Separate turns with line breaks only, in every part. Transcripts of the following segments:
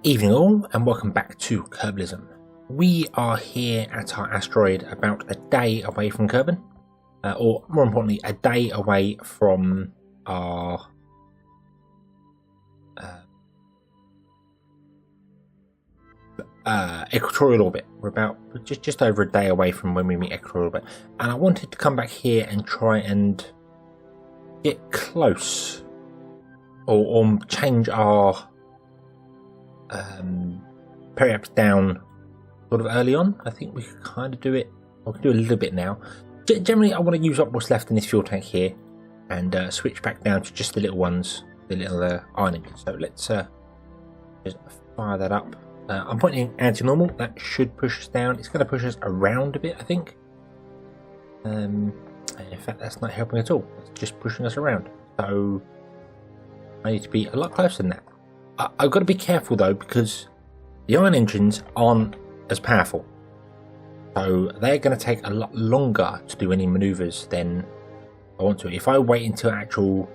Evening all, and welcome back to Kerbalism. We are here at our asteroid about a day away from Kerbin, or more importantly, a day away from our equatorial orbit. We're about just over a day away from when we meet equatorial orbit, and I wanted to come back here and try and get close, or change our periaps down sort of early on. I think we could kind of do it, or we can do a little bit now. Generally, I want to use up what's left in this fuel tank here and switch back down to just the little ones, the little ion engines. So let's just fire that up. I'm pointing anti-normal. That should push us down. It's going to push us around a bit, I think. In fact, that's not helping at all. It's just pushing us around. So I need to be a lot closer than that. I've got to be careful though, because the ion engines aren't as powerful. So they're going to take a lot longer to do any maneuvers than I want to. If I wait until actual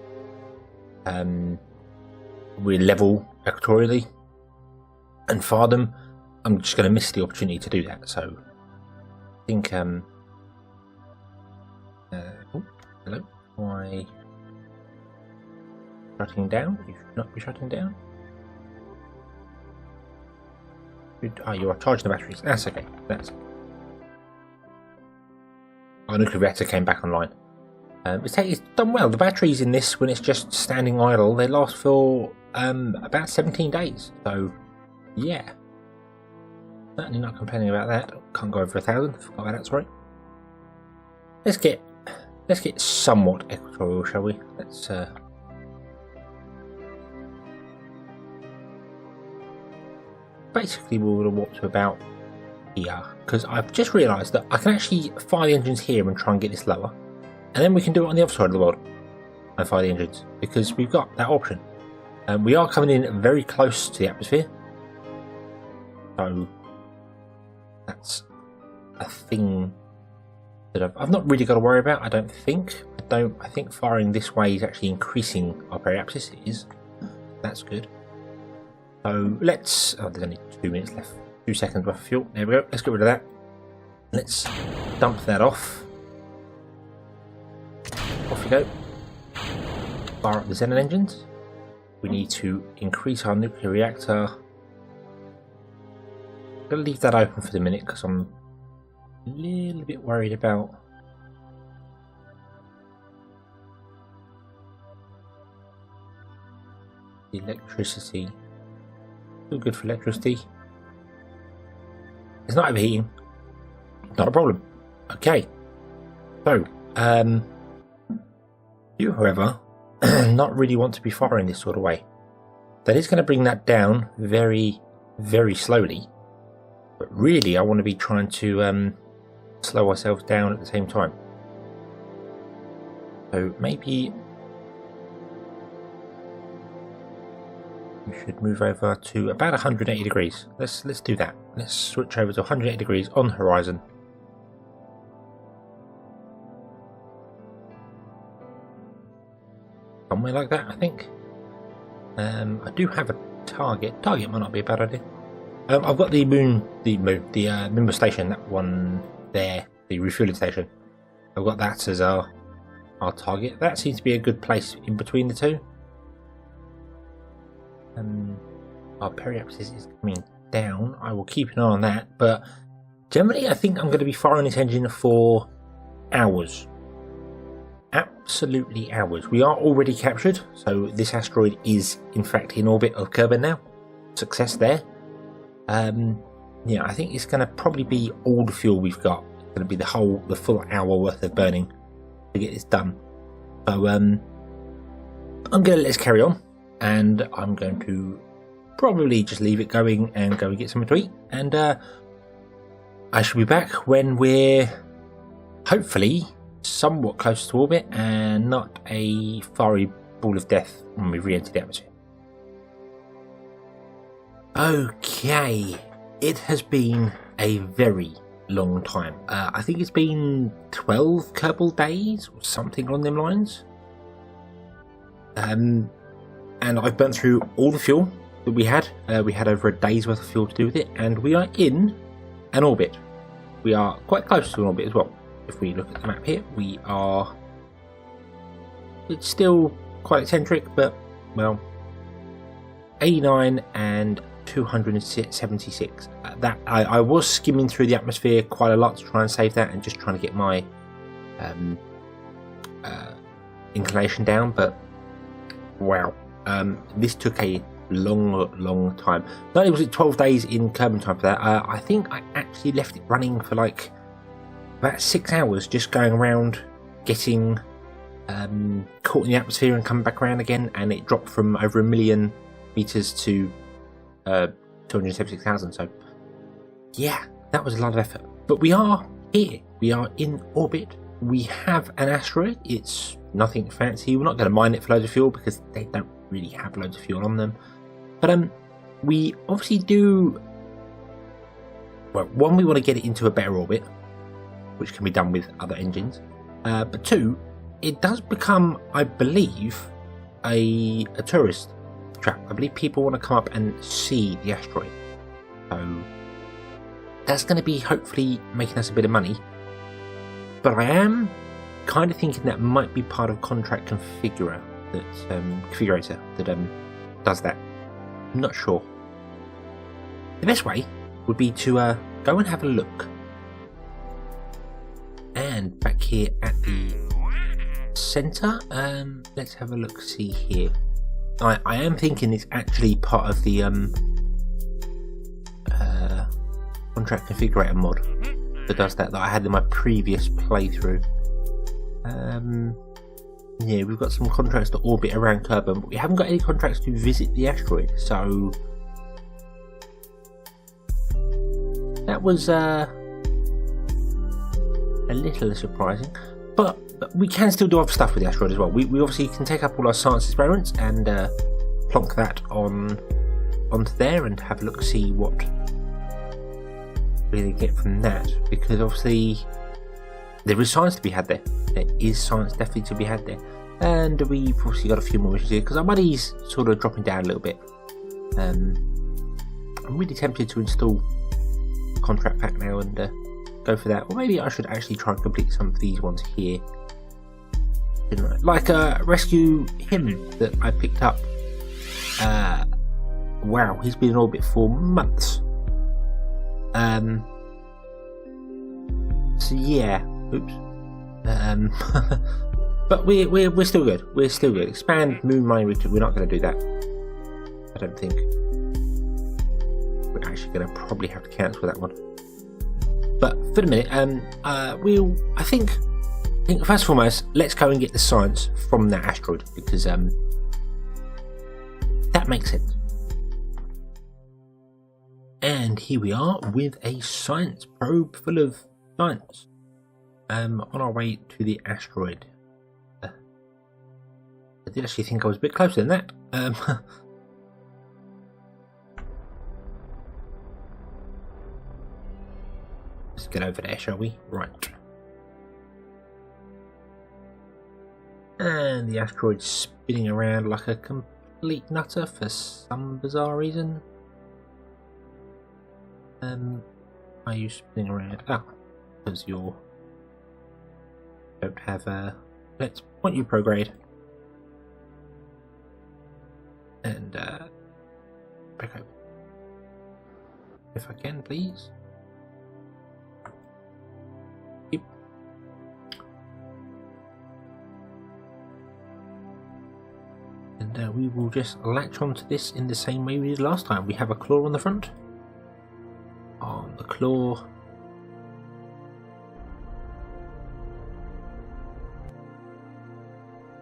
we're level equatorially and fire them, I'm just going to miss the opportunity to do that. So I think hello, why shutting down? You should not be shutting down. Oh, you are charging the batteries. That's okay. That's our nuclear reactor came back online. It's done well. The batteries in this, when it's just standing idle, they last for about 17 days. So, yeah, certainly not complaining about that. Can't go over 1,000. Forgot about that. Sorry. Let's get somewhat equatorial, shall we? Let's. Basically, we're going to walk to about here, because I've just realised that I can actually fire the engines here and try and get this lower, and then we can do it on the other side of the world and fire the engines, because we've got that option. We are coming in very close to the atmosphere, so that's a thing that I've not really got to worry about. I don't think. I think firing this way is actually increasing our periapsis. It is. That's good. So let's, there's only 2 minutes left, 2 seconds worth of fuel. There we go, let's get rid of that. Let's dump that off. Off we go. Fire up the xenon engines. We need to increase our nuclear reactor. I'm going to leave that open for the minute because I'm a little bit worried about the electricity. Still good for electricity. It's not overheating. Not a problem. Okay. So, you, however, not really want to be firing this sort of way. That is going to bring that down very, very slowly. But really, I want to be trying to slow ourselves down at the same time. So maybe we should move over to about 180 degrees. Let's do that. Let's switch over to 180 degrees on the horizon. Somewhere like that, I think. I do have a target. Target might not be a bad idea. I've got the Moonbus station, that one there, the refueling station. I've got that as our target. That seems to be a good place in between the two. Our periapsis is coming down. I will keep an eye on that, but generally I think I'm going to be firing this engine for hours. Absolutely hours. We are already captured, so this asteroid is in fact in orbit of Kerbin now. Success there. Yeah, I think it's going to probably be all the fuel we've got. It's going to be the full hour worth of burning to get this done. So I'm going to let this carry on. And I'm going to probably just leave it going and go and get something to eat. And I shall be back when we're hopefully somewhat close to orbit and not a fiery ball of death when we re-enter the atmosphere. Okay, it has been a very long time. I think it's been 12 Kerbal days or something along them lines. And I've burnt through all the fuel. that we had. We had over a day's worth of fuel to do with it, and we are in an orbit. We are quite close to an orbit as well. If we look at the map here, it's still quite eccentric, but, well, 89 and 276. That I was skimming through the atmosphere quite a lot to try and save that, and just trying to get my inclination down, but wow, this took a long time. Not only was it 12 days in Kerbin time for that, I think I actually left it running for like about 6 hours, just going around getting caught in the atmosphere and coming back around again, and it dropped from over 1 million meters to 276,000. So yeah, that was a lot of effort, but we are here, we are in orbit. We have an asteroid. It's nothing fancy. We're not going to mine it for loads of fuel because they don't really have loads of fuel on them. But we obviously do. Well, one, we want to get it into a better orbit, which can be done with other engines. But two, it does become, I believe, a tourist trap. I believe people want to come up and see the asteroid. So that's going to be hopefully making us a bit of money. But I am kind of thinking that might be part of contract configurator that does that. I'm not sure. The best way would be to go and have a look. And back here at the centre, let's have a look. See here. I am thinking it's actually part of the contract configurator mod that does that I had in my previous playthrough. Yeah, we've got some contracts to orbit around Kerbin, but we haven't got any contracts to visit the asteroid, so that was a little surprising. But we can still do other stuff with the asteroid as well. We obviously can take up all our science experiments and plonk that onto there and have a look, see what we're going to get from that, because obviously there is science to be had there. There is science definitely to be had there, and we've obviously got a few more missions here because our money's sort of dropping down a little bit. I'm really tempted to install a contract pack now and go for that, or maybe I should actually try and complete some of these ones here, like rescue him that I picked up. Wow, he's been in orbit for months. So yeah, oops. But we're still good. We're still good. Expand moon mining region. We're not going to do that. I don't think. We're actually going to probably have to cancel that one. But for the minute, I think first and foremost, let's go and get the science from that asteroid, because that makes sense. And here we are with a science probe full of science. On our way to the asteroid. I did actually think I was a bit closer than that. Let's get over there, shall we? Right. And the asteroid's spinning around like a complete nutter for some bizarre reason. Are you spinning around? Ah, because you're don't have a. Let's point you prograde and back up if I can, please. Yep. And we will just latch onto this in the same way we did last time. We have a claw on the front. On the claw.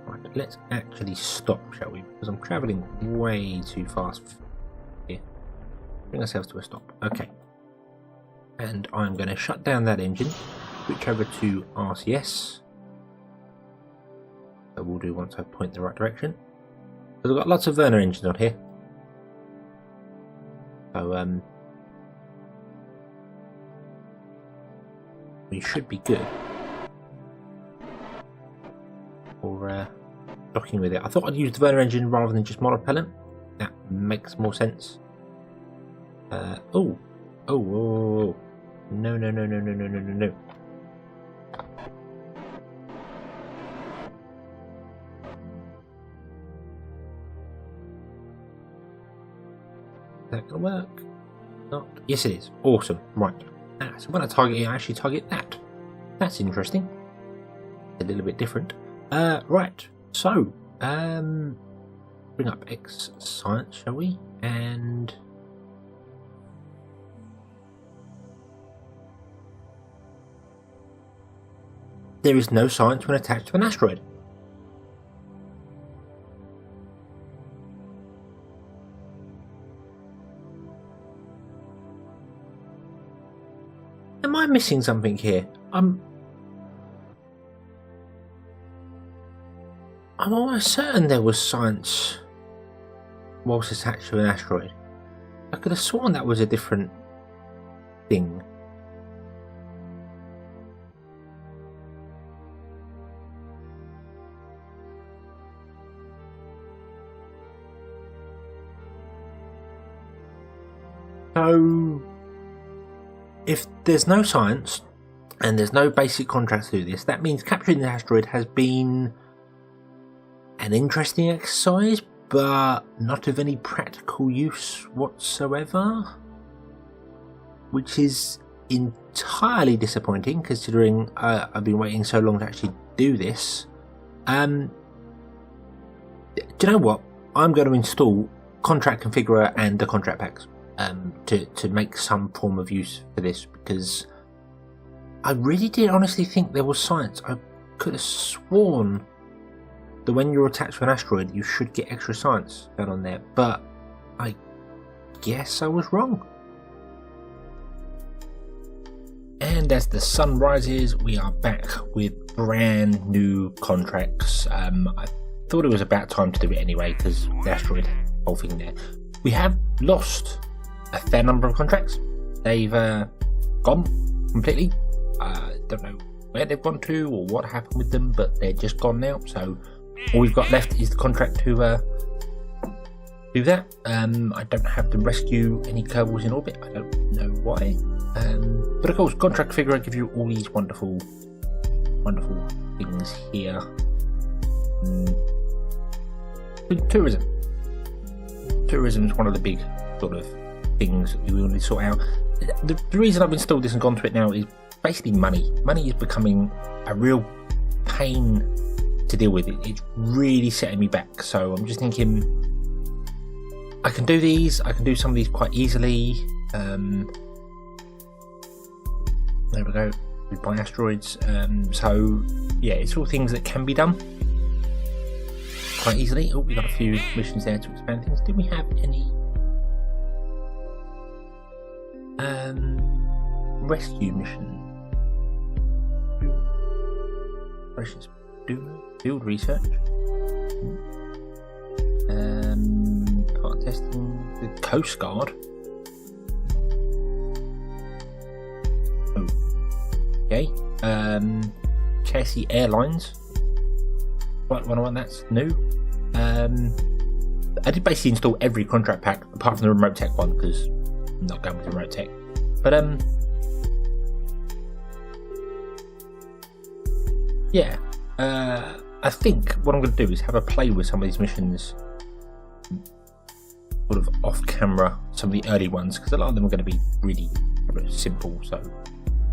Right, let's actually stop, shall we? Because I'm travelling way too fast here. Bring ourselves to a stop. Okay. And I'm going to shut down that engine, switch over to RCS. That will do once I point the right direction. Because I've got lots of Werner engines on here. So, we should be good for docking with it. I thought I'd use the Werner engine rather than just monopropellant. That makes more sense. Oh, no. Is that gonna work? Not. Yes, it is. Awesome. Right. So when I target it, I actually target that. That's interesting. A little bit different. Right. So, bring up X science, shall we? And there is no science when attached to an asteroid. Am I missing something here? I'm almost certain there was science whilst attached to an asteroid. I could have sworn that was a different thing. So, if there's no science and there's no basic contracts to do this, that means capturing the asteroid has been an interesting exercise, but not of any practical use whatsoever, which is entirely disappointing considering I've been waiting so long to actually do this. Do you know what? I'm going to install contract configurer and the contract packs to make some form of use for this, because I really did honestly think there was science. I could have sworn that when you're attached to an asteroid you should get extra science done on there, but I guess I was wrong. And as the sun rises, we are back with brand new contracts. I thought it was about time to do it anyway, because the asteroid, whole thing there. We have lost a fair number of contracts. They've gone completely. Don't know where they've gone to or what happened with them, but they're just gone now. So all we've got left is the contract to do that. I don't have to rescue any Kerbals in orbit. I don't know why. But of course, contract figure gives you all these wonderful things here. Tourism. Tourism is one of the big sort of things that we want to sort out. The reason I've installed this and gone to it now is basically money. Money is becoming a real pain to deal with. It's really setting me back. So I'm just thinking, I can do these. I can do some of these quite easily. There we go. We buy asteroids. So yeah, it's all things that can be done quite easily. Oh, we got a few missions there to expand things. Did we have any rescue mission? Precious field research. Part testing the Coast Guard. Oh, okay. KC Airlines. Right, one that's new. I did basically install every contract pack apart from the remote tech one, because I'm not going with the remote tech. But yeah, I think what I'm going to do is have a play with some of these missions, sort of off camera, some of the early ones, because a lot of them are going to be really simple. So,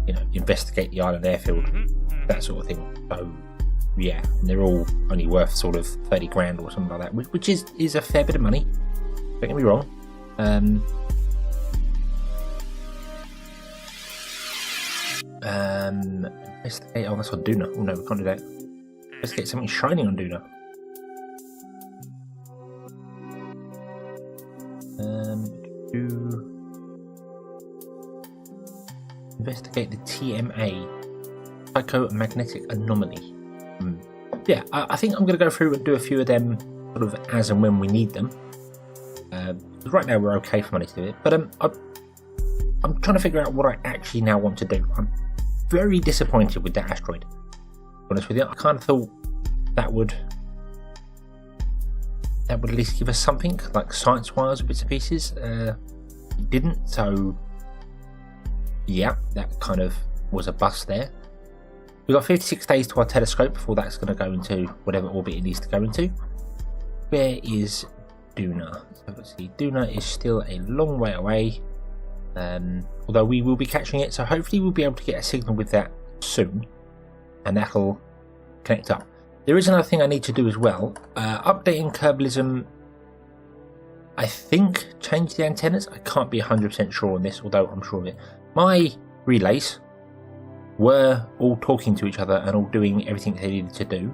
you know, investigate the island airfield, that sort of thing. So yeah, and they're all only worth sort of 30 grand or something like that, which is a fair bit of money. Don't get me wrong. Investigate. Oh, that's on Duna. Oh no, we can't do that. Investigate something shining on Duna. Investigate the TMA, psychomagnetic anomaly. Yeah, I think I'm going to go through and do a few of them sort of as and when we need them. Right now we're okay for money to do it, but I'm trying to figure out what I actually now want to do. I'm very disappointed with that asteroid, to be honest with you. I kind of thought that would that would at least give us something, like science-wise bits and pieces. It didn't, so yeah, that kind of was a bust there. We've got 56 days to our telescope before that's going to go into whatever orbit it needs to go into. Where is Duna? So let's see, Duna is still a long way away, although we will be catching it, so hopefully we'll be able to get a signal with that soon, and that'll connect up. There is another thing I need to do as well. Updating Kerbalism, I think, changed the antennas. I can't be 100% sure on this, although I'm sure of it. My relays were all talking to each other and all doing everything they needed to do.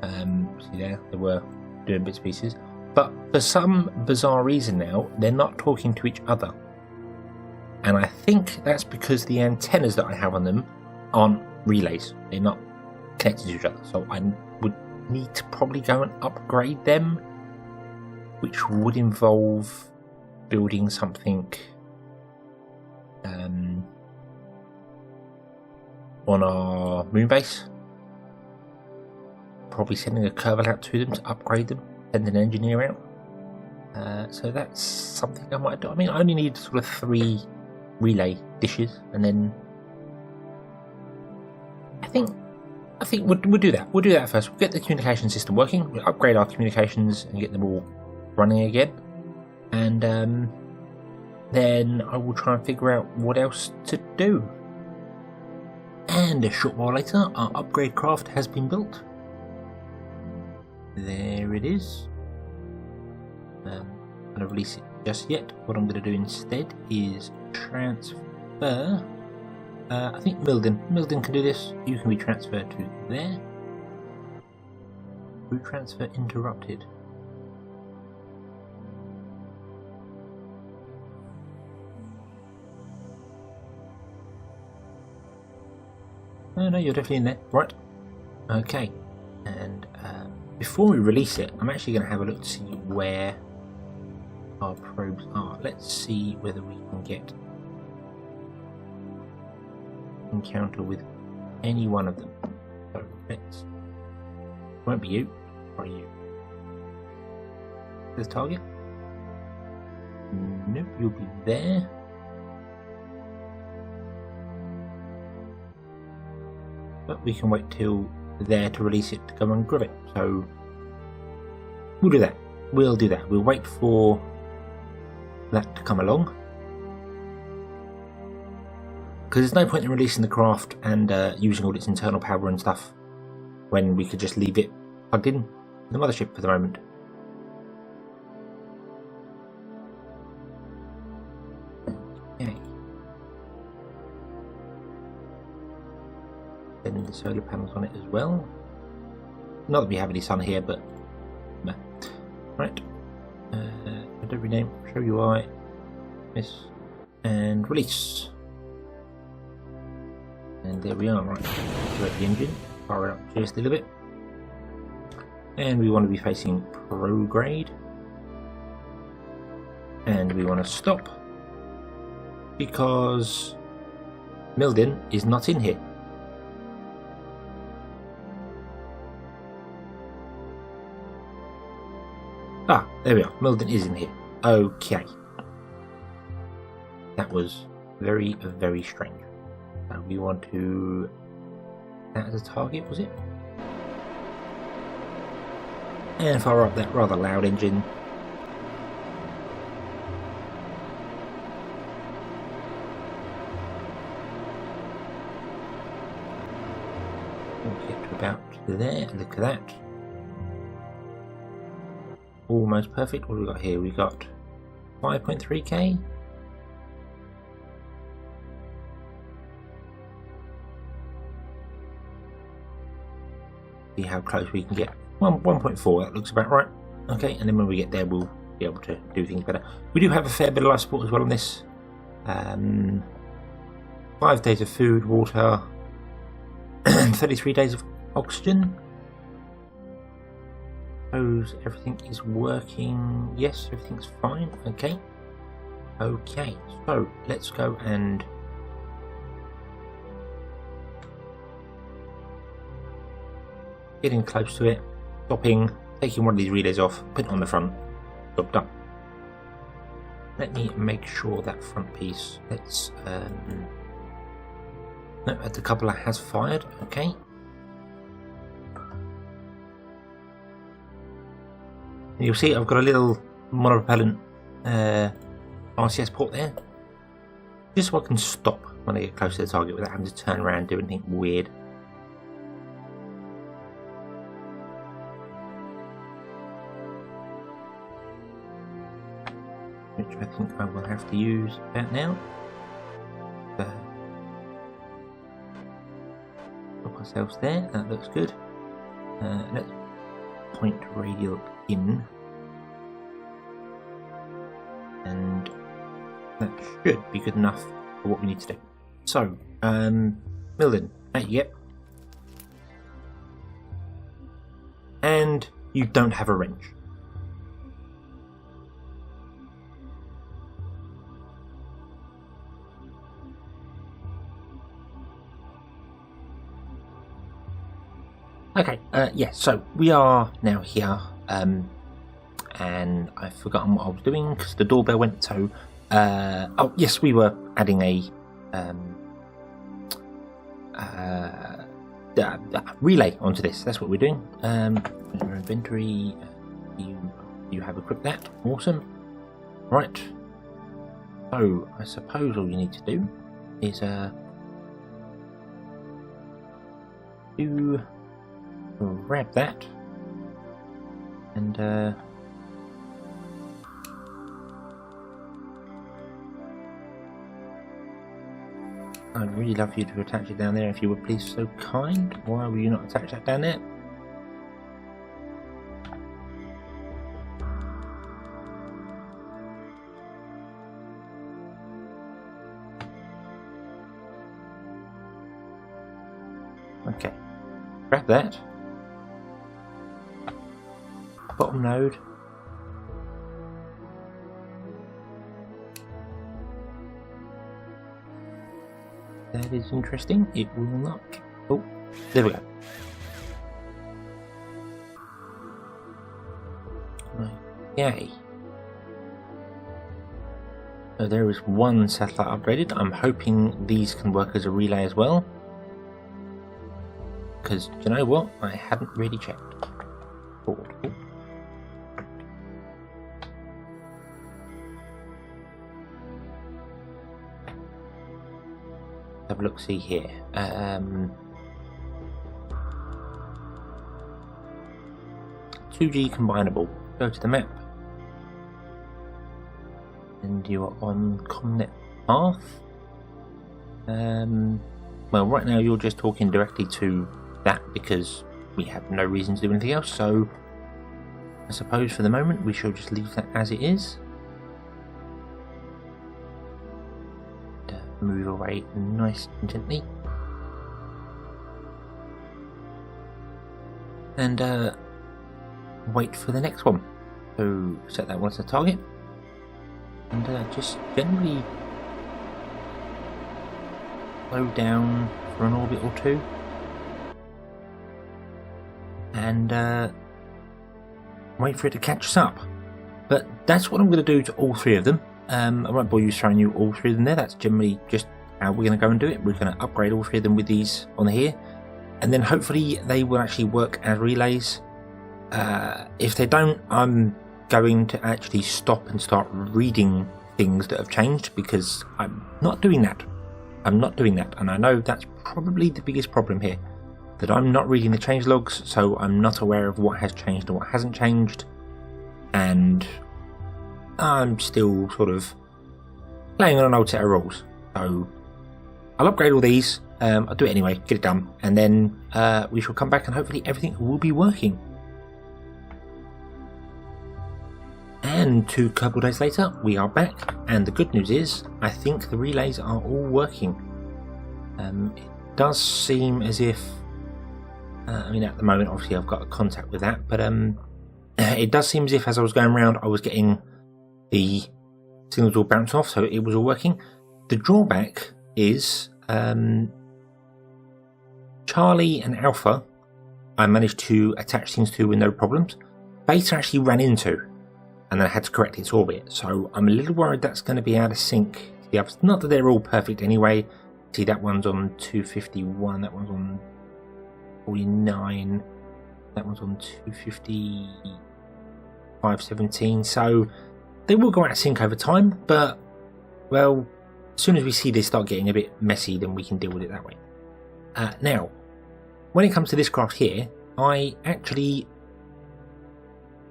See there, they were doing bits and pieces. But for some bizarre reason now, they're not talking to each other. And I think that's because the antennas that I have on them aren't relays. They're not connected to each other. So I would need to probably go and upgrade them, which would involve building something on our moon base. Probably sending a Kerbal out to them to upgrade them, send an engineer out. So that's something I might do. I mean, I only need sort of 3 relay dishes, and then I think we'll do that. We'll do that first. We'll get the communication system working. We'll upgrade our communications and get them all running again, and then I will try and figure out what else to do. And a short while later, our upgrade craft has been built. There it is. I'm going to release it just yet. What I'm going to do instead is transfer. I think Milden can do this. You can be transferred to there. Route transfer interrupted. Oh no, you're definitely in there. Right. Okay. And before we release it, I'm actually going to have a look to see where our probes are. Let's see whether we can get encounter with any one of them. So let's. Won't be you. Or you? This target? Nope, you'll be there. But we can wait till there to release it to go and grab it. So we'll do that. We'll do that. We'll wait for that to come along, because there's no point in releasing the craft and using all its internal power and stuff when we could just leave it plugged in the mothership for the moment. Okay. Then the solar panels on it as well. Not that we have any sun here, but no. Right. Don't rename. Show UI. Miss and release. And there we are. Right. Activate the engine. Fire it up just a little bit. And we want to be facing prograde. And we want to stop because Milden is not in here. Ah, there we are. Milden is in here. Okay. That was very, very strange. We want to... that as a target, was it? And fire up that rather loud engine. We'll get to about there. Look at that. Almost perfect. What have we got here? We got 5.3k. See how close we can get. 1.4, that looks about right. Okay, and then when we get there, we'll be able to do things better. We do have a fair bit of life support as well on this. 5 days of food, water, 33 days of oxygen. Suppose everything is working. Yes, everything's fine. Okay. Okay, so let's go and getting close to it, stopping, taking one of these relays off, putting it on the front, job done. Let me make sure that front piece, let's, no, the coupler has fired, okay. You'll see I've got a little monopropellant RCS port there, just so I can stop when I get close to the target without having to turn around and do anything weird. Which I think I will have to use that now. Put ourselves there, that looks good. Let's point radial in. And that should be good enough for what we need to do. So, Milden, there you go. And you don't have a wrench. Okay, yeah, so we are now here, and I've forgotten what I was doing because the doorbell went, so, oh yes, we were adding a relay onto this, that's what we're doing. Your inventory, you have equipped that, awesome. Right, so I suppose all you need to do is, grab that and I'd really love you to attach it down there if you would please, so kind. Why will you not attach that down there? Okay, grab that. Bottom node. That is interesting. It will not. Oh, there we go. Okay. So there is one satellite upgraded. I'm hoping these can work as a relay as well. Because, you know what? I hadn't really checked. Forward. Oh. Have a look, see here. 2G combinable. Go to the map. And you are on ComNet path. Well, right now you're just talking directly to that because we have no reason to do anything else, so I suppose for the moment we shall just leave that as it is. Move away nice and gently. And wait for the next one. So set that one as a target. And just generally slow down for an orbit or two. And wait for it to catch us up. But that's what I'm going to do to all three of them. I won't bore you showing you all three of them there. That's generally just how we're going to go and do it. We're going to upgrade all three of them with these on here. And then hopefully they will actually work as relays. If they don't, I'm going to actually stop and start reading things that have changed because I'm not doing that. I'm not doing that. And I know that's probably the biggest problem here. That I'm not reading the change logs, so I'm not aware of what has changed and what hasn't changed. And I'm still sort of playing on an old set of rules. So I'll upgrade all these, I'll do it anyway, get it done, and then we shall come back and hopefully everything will be working. And a couple of days later, we are back, and the good news is, I think the relays are all working. It does seem as if, I mean at the moment obviously I've got a contact with that, but it does seem as if as I was going around I was getting the signals all bounce off, so it was all working. The drawback is Charlie and Alpha I managed to attach things to with no problems. Beta actually ran into, and then I had to correct its orbit. So I'm a little worried that's going to be out of sync. The others, not that they're all perfect anyway. See, that one's on 251, that one's on 49, that one's on 255.17. So they will go out of sync over time, but well, as soon as we see they start getting a bit messy, then we can deal with it that way. Now, when it comes to this craft here, I actually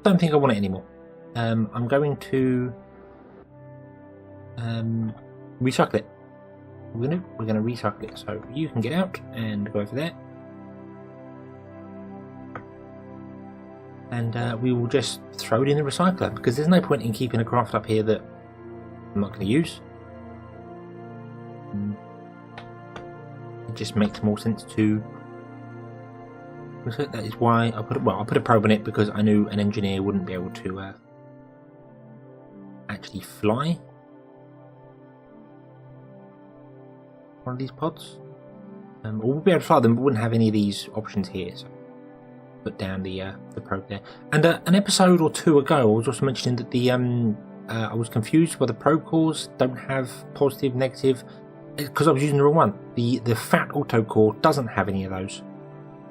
don't think I want it anymore. I'm going to recycle it. We're going to recycle it. So you can get out and go over there, and we will just throw it in the recycler, because there's no point in keeping a craft up here that I'm not going to use. It just makes more sense to. That is why I put it. Well, I put a probe on it because I knew an engineer wouldn't be able to actually fly one of these pods. Or we'll be able to fly them, but wouldn't have any of these options here. So put down the probe there. And an episode or two ago, I was also mentioning that the I was confused by the probe cores don't have positive, negative, because I was using the wrong one. The fat auto core doesn't have any of those.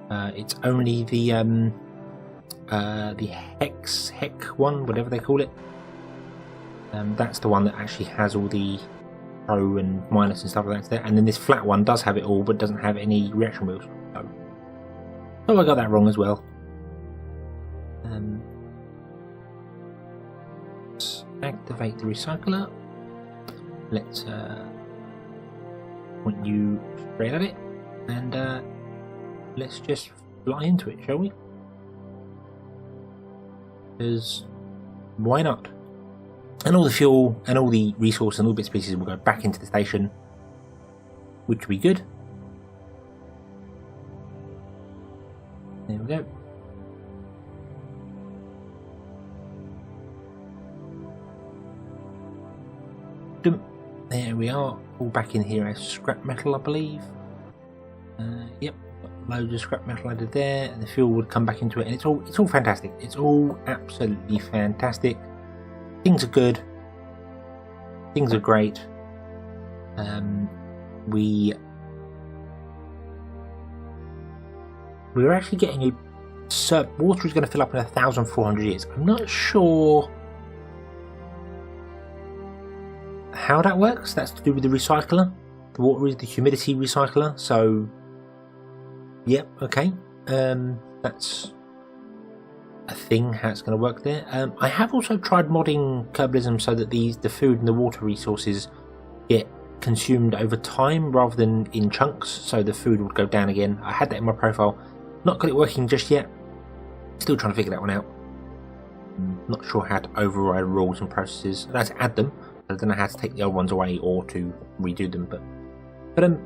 It's only the hex one, whatever they call it. That's the one that actually has all the pro and minus and stuff like that there. And then this flat one does have it all, but doesn't have any reaction wheels. So I got that wrong as well. Let's activate the recycler. Let's point you straight at it, and let's just fly into it, shall we? Because why not? And all the fuel and all the resource and all bits and pieces will go back into the station, which will be good. There we go. There we are, all back in here as scrap metal, I believe. Yep, loads of scrap metal added there, and the fuel would come back into it, and it's all fantastic. It's all absolutely fantastic. Things are good. Things are great. We're actually getting a water is going to fill up in 1,400 years. I'm not sure how that works. That's to do with the recycler. The water is the humidity recycler. So, yep, okay. That's a thing, how it's going to work there. I have also tried modding Kerbalism so that the food and the water resources get consumed over time rather than in chunks, so the food would go down again. I had that in my profile. Not got it working just yet. Still trying to figure that one out. Not sure how to override rules and processes. I know how to add them, but I don't know how to take the old ones away or to redo them. But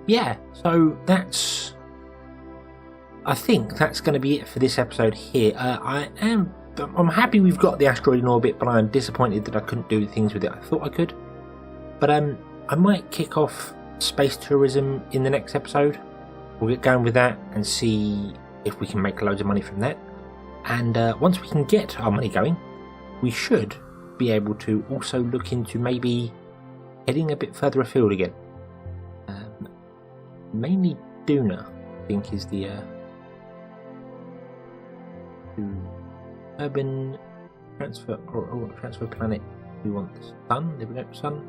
yeah. So that's. I think that's going to be it for this episode here. I'm happy we've got the asteroid in orbit, but I'm disappointed that I couldn't do things with it I thought I could. But I might kick off space tourism in the next episode. We'll get going with that and see if we can make loads of money from that. And once we can get our money going, we should be able to also look into maybe heading a bit further afield again. Mainly Duna, I think, is the urban transfer or transfer planet. We want the sun. There we go, sun.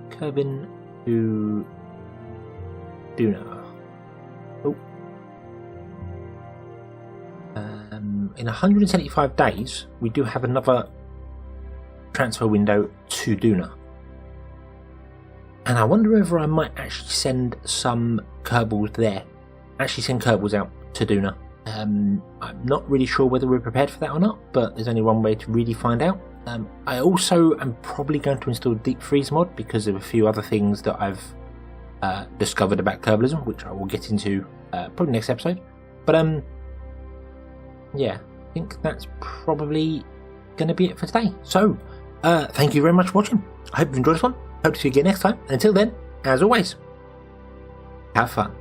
Kerbin to Duna. Oh. In 175 days, we do have another transfer window to Duna. And I wonder whether I might actually send some Kerbals there. Actually send Kerbals out to Duna. I'm not really sure whether we're prepared for that or not, but there's only one way to really find out. I also am probably going to install Deep Freeze mod because of a few other things that I've discovered about Kerbalism, which I will get into probably next episode. But yeah, I think that's probably going to be it for today. So, thank you very much for watching. I hope you enjoyed this one. Hope to see you again next time. And until then, as always, have fun.